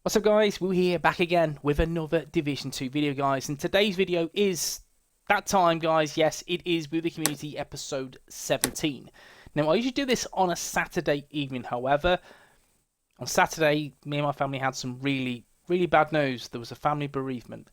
What's up guys, we're here back again with another Division 2 video guys, and today's video is that time guys. Yes, it is WOOO the Community episode 17. Now I usually do this on a Saturday evening, however, on Saturday me and my family had some really bad news. There was a family bereavement.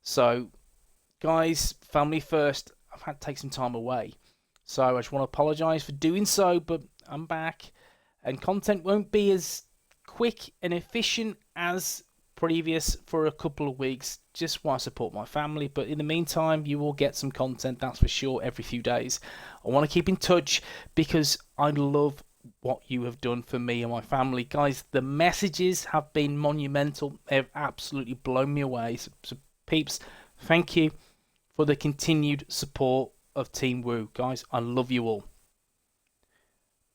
So guys, family first, I've had to take some time away. So I just want to apologise for doing so, but I'm back and content won't be as quick and efficient as previous for a couple of weeks, just while I support my family. But in the meantime, you will get some content, that's for sure, every few days. I want to keep in touch because I love what you have done for me and my family. Guys, the messages have been monumental. They've absolutely blown me away. So peeps, thank you for the continued support of Team WOOO. Guys, I love you all.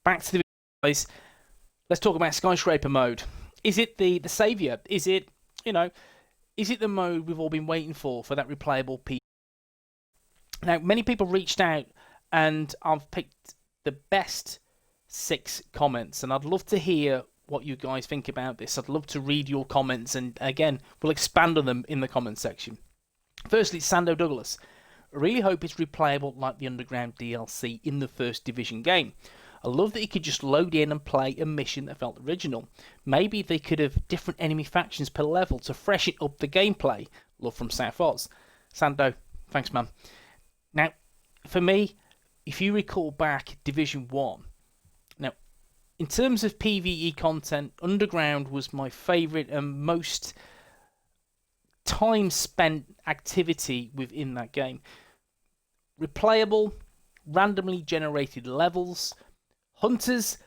Back to the video, guys. Let's talk about Skyscraper mode. Is it the saviour? Is it, is it the mode we've all been waiting for that replayable piece? Now, many people reached out and I've picked the best 6 comments, and I'd love to hear what you guys think about this. I'd love to read your comments, and again, we'll expand on them in the comment section. Firstly, Sando Douglas. I really hope it's replayable like the Underground DLC in the first Division game. I love that you could just load in and play a mission that felt original. Maybe they could have different enemy factions per level to freshen up the gameplay. Love from South Oz. Sando, thanks man. Now, for me, if you recall back Division 1, now, in terms of PvE content, Underground was my favourite and most time spent activity within that game. Replayable, randomly generated levels. Hunters,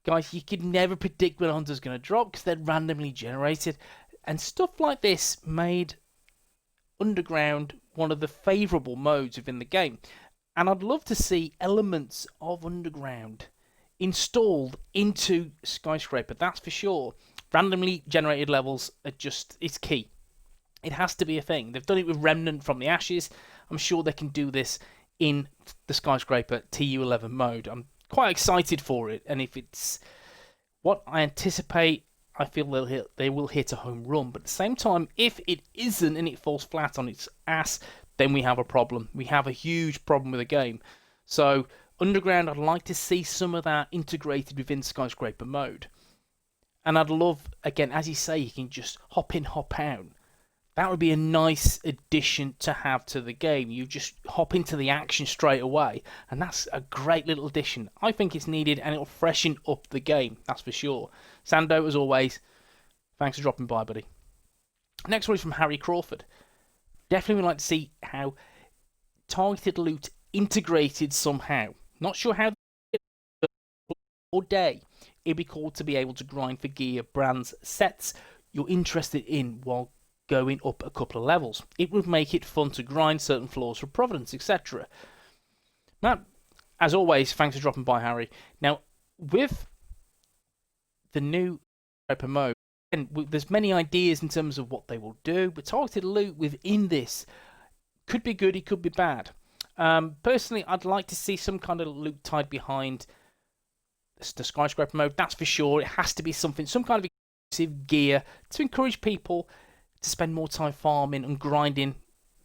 guys, you could never predict when a hunter's going to drop because they're randomly generated. And stuff like this made Underground one of the favourable modes within the game. And I'd love to see elements of Underground installed into Skyscraper, that's for sure. Randomly generated levels are it's key. It has to be a thing. They've done it with Remnant from the Ashes. I'm sure they can do this in the Skyscraper TU11 mode. I'm quite excited for it, and if it's what I anticipate, I feel they will hit a home run. But at the same time, if it isn't and it falls flat on its ass, then we have a problem. We have a huge problem with the game. So Underground, I'd like to see some of that integrated within Skyscraper mode. And I'd love, again, as you say, you can just hop in, hop out. That would be a nice addition to have to the game. You just hop into the action straight away, and that's a great little addition. I think it's needed, and it'll freshen up the game, that's for sure. Sando, as always, thanks for dropping by, buddy. Next one is from Harry Crawford. Definitely would like to see how targeted loot integrated somehow. Not sure how or day. It'd be cool to be able to grind for gear, brands, sets you're interested in while going up a couple of levels. It would make it fun to grind certain floors for Providence, etc. Now, as always, thanks for dropping by, Harry. Now, with the new Skyscraper mode, and there's many ideas in terms of what they will do, but targeted loot within this could be good, it could be bad. Personally, I'd like to see some kind of loot tied behind the Skyscraper mode, that's for sure. It has to be something, some kind of exclusive gear to encourage people to spend more time farming and grinding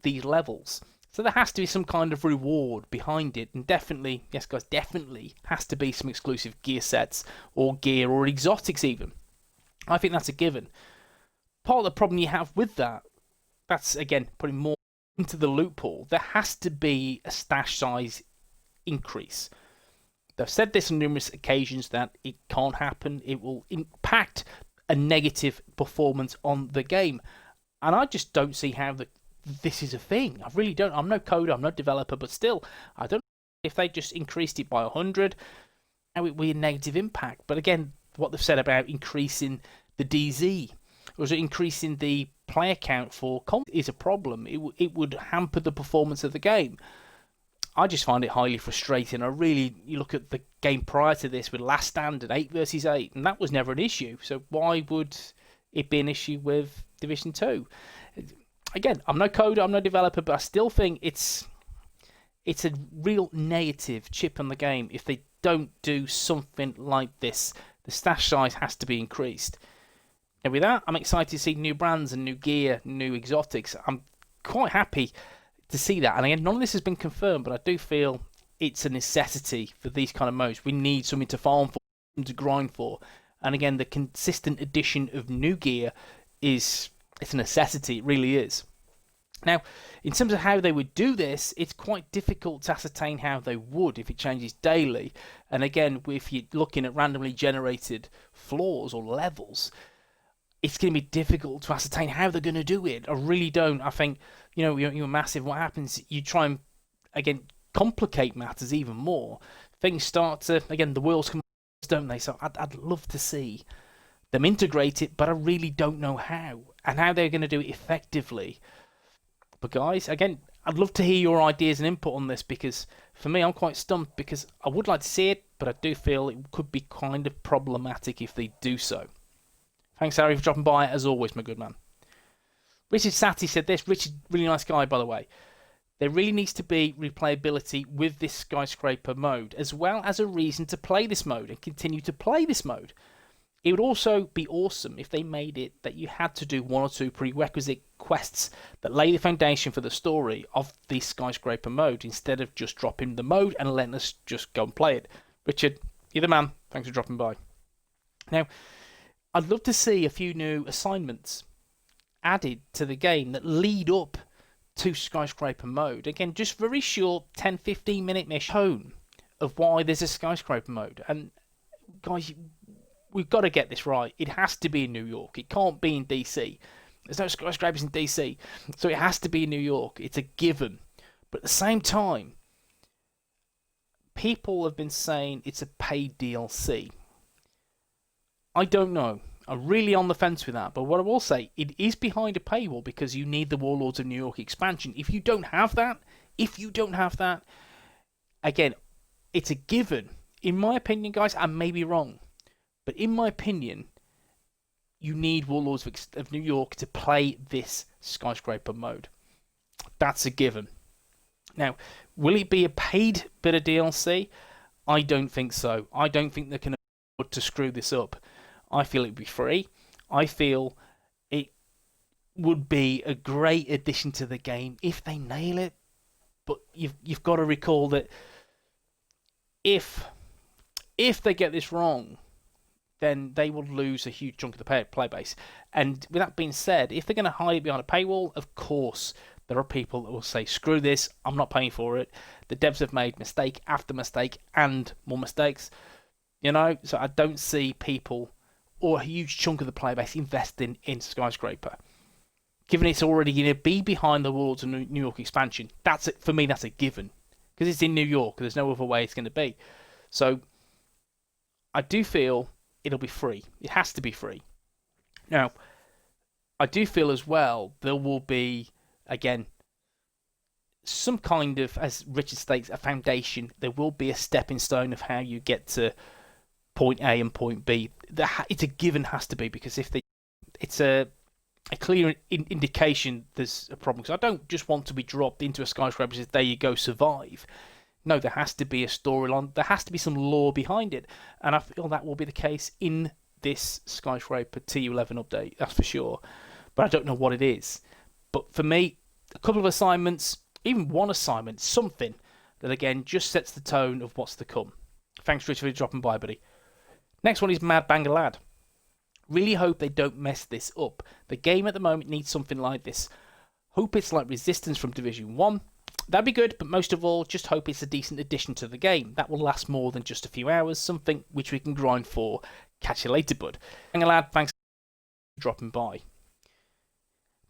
these levels. So there has to be some kind of reward behind it, and definitely, yes guys, definitely has to be some exclusive gear sets or gear or exotics even. I think that's a given. Part of the problem you have with that's again putting more into the loot pool. There has to be a stash size increase. They've said this on numerous occasions that it can't happen. It will impact a negative performance on the game. And I just don't see how this is a thing. I really don't. I'm no coder, I'm no developer, but still, I don't know if they just increased it by 100, how it would be a negative impact. But again, what they've said about increasing the DZ, or is it increasing the player count for comp is a problem. It would hamper the performance of the game. I just find it highly frustrating. You look at the game prior to this with Last Stand at 8 versus 8, and that was never an issue. So why would it be an issue with Division 2? Again, I'm no coder, I'm no developer, but I still think it's a real negative chip on the game if they don't do something like this. The stash size has to be increased. And with that, I'm excited to see new brands and new gear, new exotics. I'm quite happy to see that. And again, none of this has been confirmed, but I do feel it's a necessity for these kind of modes. We need something to farm for, something to grind for. And again, the consistent addition of new gear it's a necessity. It really is. Now, in terms of how they would do this, it's quite difficult to ascertain how they would if it changes daily. And again, if you're looking at randomly generated floors or levels, it's going to be difficult to ascertain how they're going to do it. I really don't. I think, you're massive. What happens, you try and, again, complicate matters even more. Things start to, again, the wheels come, don't they? So I'd love to see them integrate it, but I really don't know how. And how they're going to do it effectively. But guys, again, I'd love to hear your ideas and input on this, because for me, I'm quite stumped, because I would like to see it, but I do feel it could be kind of problematic if they do so. Thanks, Harry, for dropping by, as always, my good man. Richard Sati said this. Richard, really nice guy, by the way. There really needs to be replayability with this skyscraper mode, as well as a reason to play this mode and continue to play this mode. It would also be awesome if they made it that you had to do 1 or 2 prerequisite quests that lay the foundation for the story of the skyscraper mode, instead of just dropping the mode and letting us just go and play it. Richard, you're the man. Thanks for dropping by. Now, I'd love to see a few new assignments added to the game that lead up to skyscraper mode. Again, just very short 10-15 minute mission of why there's a skyscraper mode. And guys, we've got to get this right. It has to be in New York. It can't be in DC. There's no skyscrapers in DC, so it has to be in New York. It's a given. But at the same time, people have been saying it's a paid DLC. I don't know. I'm really on the fence with that. But what I will say, it is behind a paywall because you need the Warlords of New York expansion. If you don't have that, again, it's a given. In my opinion, guys, I may be wrong, but in my opinion, you need Warlords of New York to play this skyscraper mode. That's a given. Now, will it be a paid bit of DLC? I don't think so. I don't think they can afford to screw this up. I feel it would be free. I feel it would be a great addition to the game if they nail it. But you've got to recall that if they get this wrong, then they will lose a huge chunk of the play base. And with that being said, if they're going to hide it behind a paywall, of course, there are people that will say, screw this, I'm not paying for it. The devs have made mistake after mistake and more mistakes. So I don't see people or a huge chunk of the player base investing in Skyscraper. Given it's already going to be behind the Warlords of New York expansion, for me, that's a given. Because it's in New York, there's no other way it's going to be. So I do feel it'll be free. It has to be free. Now, I do feel as well there will be, again, some kind of, as Richard states, a foundation. There will be a stepping stone of how you get to point A and point B. It's a given, has to be, because it's a clear indication there's a problem. Because I don't just want to be dropped into a skyscraper and say, there you go, survive. No, there has to be a storyline. There has to be some lore behind it. And I feel that will be the case in this Skyscraper TU11 update, that's for sure. But I don't know what it is. But for me, a couple of assignments, even one assignment, something that, again, just sets the tone of what's to come. Thanks, Richard, for dropping by, buddy. Next one is Mad Banger Lad. Really hope they don't mess this up. The game at the moment needs something like this. Hope it's like Resistance from Division 1. That'd be good, but most of all, just hope it's a decent addition to the game. That will last more than just a few hours, something which we can grind for. Catch you later, bud. Banger Lad, thanks for dropping by.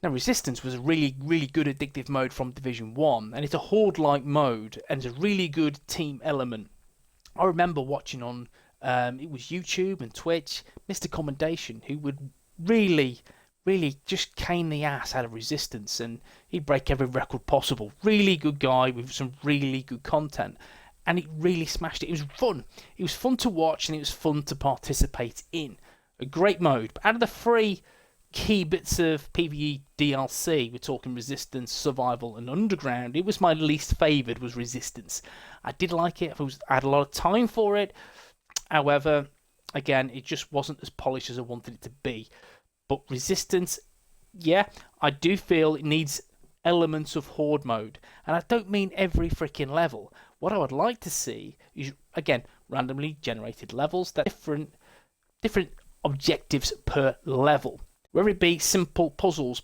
Now, Resistance was a really, really good addictive mode from Division 1, and it's a Horde-like mode, and it's a really good team element. I remember watching on it was YouTube and Twitch, Mr. Commendation, who would really just cane the ass out of Resistance, and he'd break every record possible. Really good guy with some really good content, and it really smashed it. It was fun. It was fun to watch, and it was fun to participate in. A great mode. But out of the 3 key bits of PvE DLC, we're talking Resistance, Survival, and Underground, it was my least favoured, was Resistance. I did like it. I had a lot of time for it. However, again, it just wasn't as polished as I wanted it to be. But Resistance, yeah, I do feel it needs elements of Horde mode. And I don't mean every freaking level. What I would like to see is, again, randomly generated levels that different objectives per level. Whether it be simple puzzles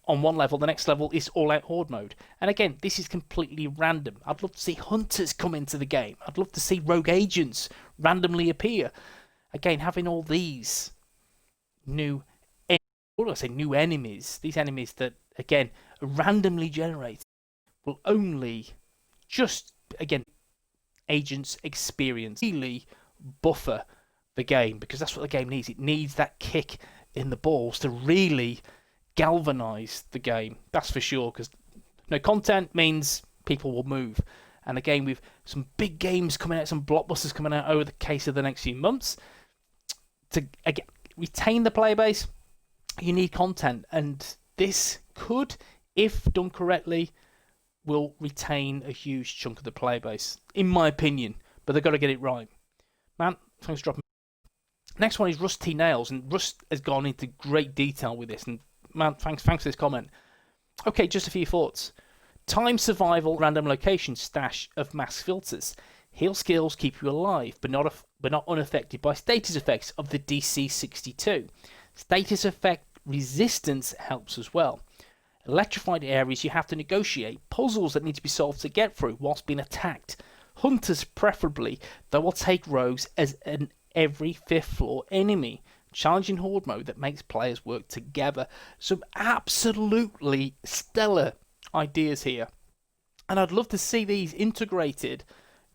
on one level, the next level is all-out Horde mode. And again, this is completely random. I'd love to see hunters come into the game. I'd love to see rogue agents randomly appear. Again, having all these new enemies, these enemies that, again, are randomly generated, will only just, again, agents experience, really buffer the game, because that's what the game needs. It needs that kick in the balls to really galvanize the game, that's for sure, because no content means people will move. And again, with some big games coming out, some blockbusters coming out over the case of the next few months, to again retain the player base, you need content, and this could, if done correctly, will retain a huge chunk of the player base, in my opinion. But they've got to get it right. Man, thanks for dropping. Next one is Rusty Nails, and Rust has gone into great detail with this. And man, thanks for this comment. Okay, just a few thoughts. Time survival, random location, stash of mass filters. Heal skills keep you alive, but not unaffected by status effects of the DC62. Status effect resistance helps as well. Electrified areas you have to negotiate. Puzzles that need to be solved to get through whilst being attacked. Hunters preferably, though will take rogues as an every 5th floor enemy. Challenging Horde mode that makes players work together. Some absolutely stellar ideas here. And I'd love to see these integrated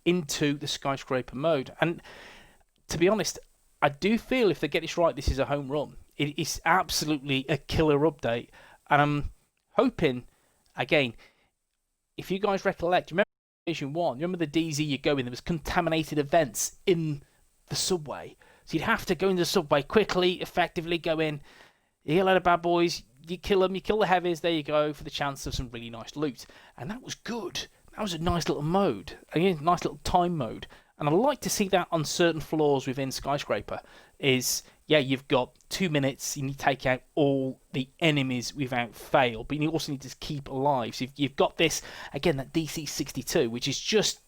into the Skyscraper mode. And to be honest, I do feel if they get this right, this is a home run. It is absolutely a killer update. And I'm hoping, again, if you guys recollect, remember Division 1, remember the DZ you go in, there was contaminated events in the subway. So you'd have to go into the subway quickly, effectively go in, you get a load of bad boys, you kill them, you kill the heavies, there you go, for the chance of some really nice loot. And that was good. That was a nice little mode, a nice little time mode. And I'd like to see that on certain floors within Skyscraper. Is, yeah, you've got 2 minutes, you need to take out all the enemies without fail, but you also need to keep alive. So you've got this, again, that DC62, which is just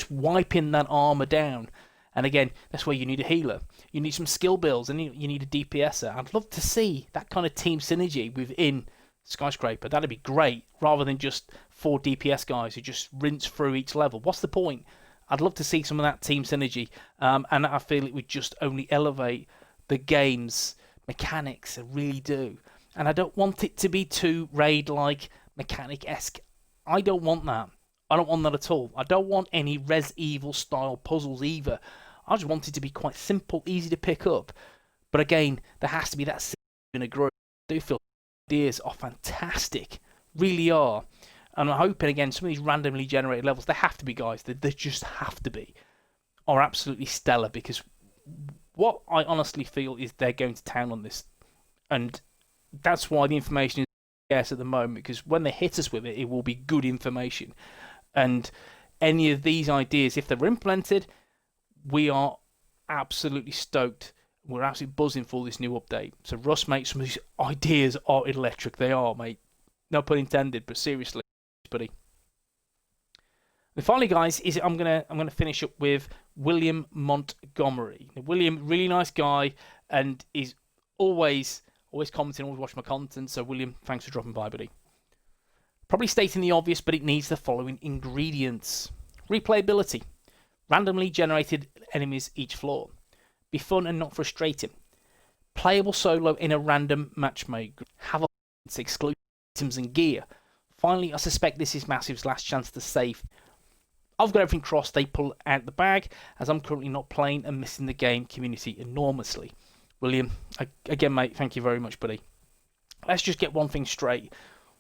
wiping that armor down. And again, that's where you need a healer. You need some skill builds, and you need a DPSer. I'd love to see that kind of team synergy within Skyscraper. That'd be great, rather than just 4 DPS guys who just rinse through each level. What's the point? I'd love to see some of that team synergy, and I feel it would just only elevate the game's mechanics. I really do. And I don't want it to be too raid-like, mechanic-esque. I don't want that. I don't want that at all. I don't want any Res Evil style puzzles either. I just want it to be quite simple, easy to pick up. But again, there has to be that in a group. I do feel ideas are fantastic, really are. And I'm hoping, again, some of these randomly generated levels, they have to be, guys, they just have to be, are absolutely stellar, because what I honestly feel is they're going to town on this. And that's why the information is scarce at the moment, because when they hit us with it, it will be good information. And any of these ideas, if they're implemented, we are absolutely stoked. We're absolutely buzzing for this new update. So Russ, mate, some of these ideas are electric. They are, mate. No pun intended, but seriously, buddy. And finally, guys, I'm gonna finish up with William Montgomery. Now, William, really nice guy, and is always commenting, always watching my content. So William, thanks for dropping by, buddy. Probably stating the obvious, but it needs the following ingredients. Replayability. Randomly generated enemies each floor. Be fun and not frustrating. Playable solo in a random match made. Have exclusive items and gear. Finally, I suspect this is Massive's last chance to save. I've got everything crossed they pull out the bag, as I'm currently not playing and missing the game community enormously. William, again, mate, thank you very much, buddy. Let's just get one thing straight.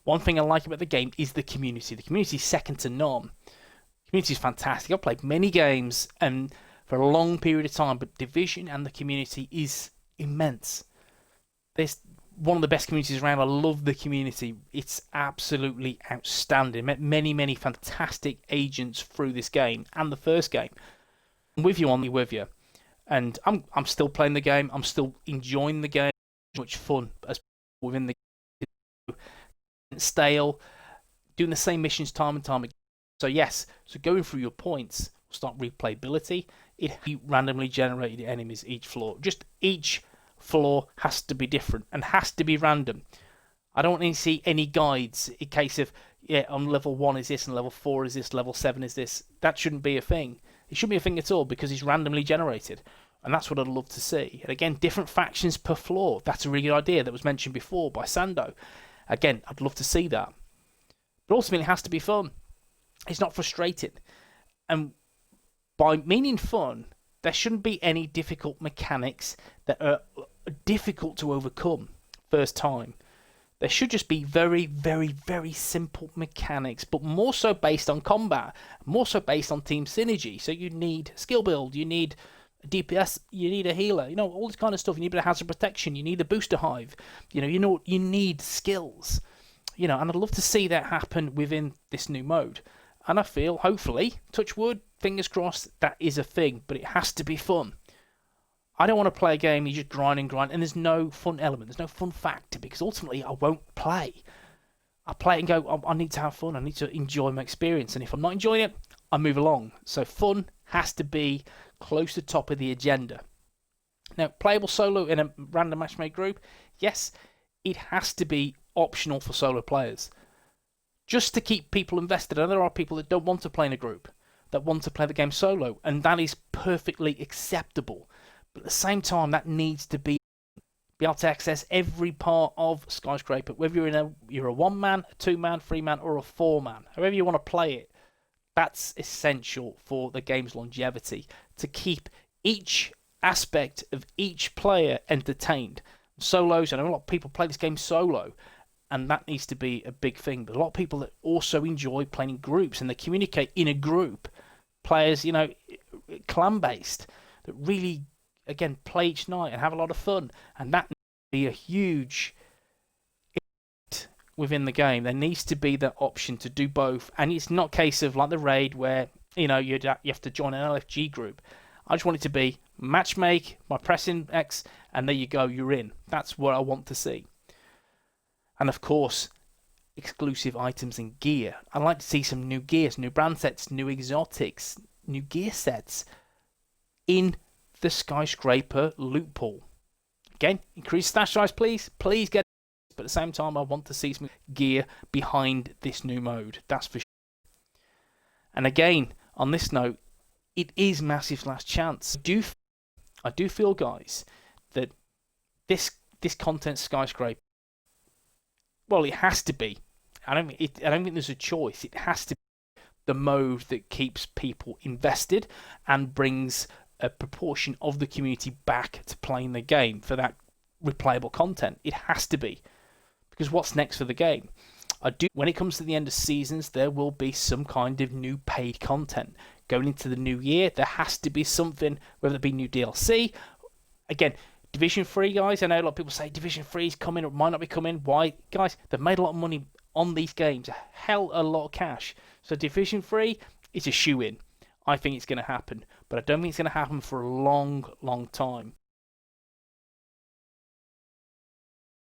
One thing I like about the game is the community. The community is second to none. The community is fantastic. I've played many games and for a long period of time, but Division and the community is immense. There's one of the best communities around. I love the community. It's absolutely outstanding. Met many fantastic agents through this game and the first game. I'm with you, and I'm still playing the game. I'm still enjoying the game. much fun as within the stale, doing the same missions time and time again. So yes, so going through your points will start replayability. It randomly generated enemies each floor. Just each floor has to be different and has to be random. I don't want to see any guides in case of, yeah, on level 1 is this and level 4 is this, level 7 is this. That shouldn't be a thing. It shouldn't be a thing at all because it's randomly generated. And that's what I'd love to see. And again, different factions per floor. That's a really good idea that was mentioned before by Sando. Again, I'd love to see that. But ultimately, it has to be fun. It's not frustrating. And by meaning fun, there shouldn't be any difficult mechanics that are difficult to overcome first time. There should just be very, very, very simple mechanics, but more so based on combat, more so based on team synergy. So you need skill build, you need a DPS, you need a healer, you know, all this kind of stuff. You need a hazard protection, you need a booster hive, you need skills, you know, and I'd love to see that happen within this new mode. And I feel, hopefully, touch wood, fingers crossed, that is a thing, but it has to be fun. I don't want to play a game you just grind and grind, and there's no fun element, there's no fun factor, because ultimately I won't play. I play it and go, I need to have fun, I need to enjoy my experience, and if I'm not enjoying it, I move along. So fun has to be close to the top of the agenda. Now, playable solo in a random match-made group, yes, it has to be optional for solo players. Just to keep people invested, and there are people that don't want to play in a group, that want to play the game solo, and that is perfectly acceptable. But at the same time, that needs to be able to access every part of Skyscraper, whether you're a 1-man, a 2-man, 3-man, or a 4-man, however you want to play it. That's essential for the game's longevity, to keep each aspect of each player entertained. Solos, I know a lot of people play this game solo, and that needs to be a big thing. But a lot of people that also enjoy playing in groups, and they communicate in a group. Players, you know, clan-based, that really, again, play each night and have a lot of fun. And that needs to be a huge within the game. There needs to be that option to do both. And it's not a case of like the raid where, you know, you have to join an LFG group. I just want it to be match make by pressing X, and there you go, you're in. That's what I want to see. And of course, exclusive items and gear. I'd like to see some new gears, new brand sets, new exotics, new gear sets in the Skyscraper loot pool. Again, increase stash size, please. Please get it. But at the same time, I want to see some gear behind this new mode. That's for sure. And again, on this note, it is massive last chance. I do feel, guys, that this content Skyscraper, well, it has to be. I don't think there's a choice. It has to be the mode that keeps people invested and brings a proportion of the community back to playing the game for that replayable content. It has to be. Because what's next for the game? When it comes to the end of seasons, there will be some kind of new paid content. Going into the new year, there has to be something, whether it be new DLC. Again, Division 3, guys, I know a lot of people say Division 3 is coming or might not be coming. Why? Guys, they've made a lot of money on these games, a hell of a lot of cash. So Division 3 is a shoe-in. I think it's going to happen, but I don't think it's going to happen for a long, long time.